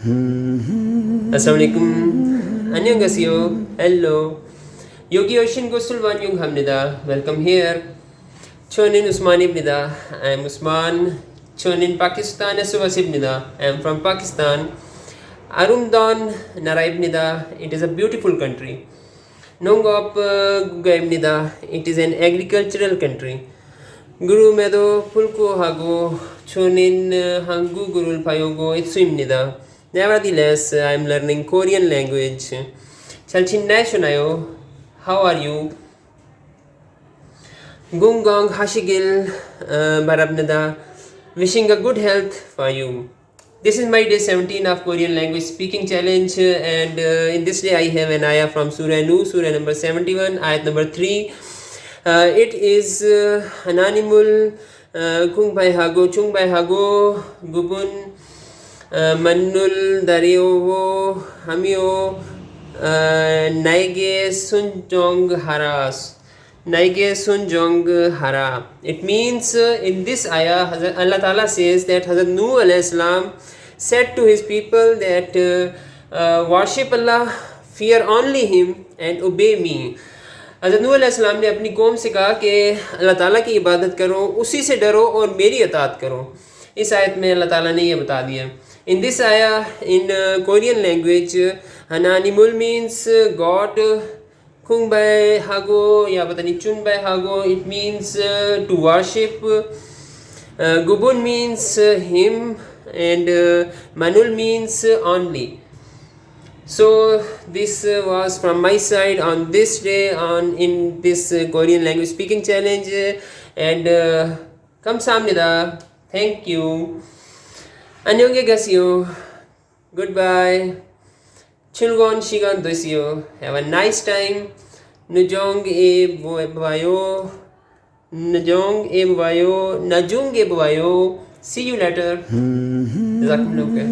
Assalamualaikum. 안녕하세요. Hello. 여기 오신 것을 환영합니다. Welcome here. 저는 우스만입니다. I'm Usman. 저는 파키스탄에서 왔습니다. I'm from Pakistan. 아름다운 나라입니다. It is a beautiful country. 농업 국가입니다. It is an agricultural country. 구름에도 불구하고 저는 한국어를 배우고 있습니다. Nevertheless, I am learning Korean language. 잘 지내시나요? How are you? 건강하시길 바랍니다. Wishing a good health for you. This is my day 17 of Korean language speaking challenge, and in this day I have an ayah from Surah Nur, Surah number 71, ayat number 3. It is anonymous. Kung bai hago, chung bai hago, gubun manul dario hamio naige sunjong haras. Naige sunjong hara. It means in this ayah, Allah Ta'ala says that Hazrat Nuh alayhi salam said to his people that worship Allah, fear only Him and obey me. हज़रत नूह अलैहिस्सलाम ने अपनी कौम से कहा कि अल्लाह ताला की इबादत करो, उसी से डरो और मेरी अतात करो. इस आयत में अल्लाह ताला ने ये बता दिया. इन दिस आया इन कोरियन लैंग्वेज हनानिमुल मीन्स गॉड, खुंग बाय हागो या पता नहीं चुन बाय हागो इट मीन्स टू वर्शिप, गुबुन means him and manual means only. So this was from my side on this day on in this Korean language speaking challenge, and 감사합니다. Thank you. 안녕히 가세요. Goodbye. 즐거운 시간 되세요. Have a nice time. 나중에 봐요. 나중에 봐요. 나중에 봐요. See you later. जज़ाकल्लाहु खैर.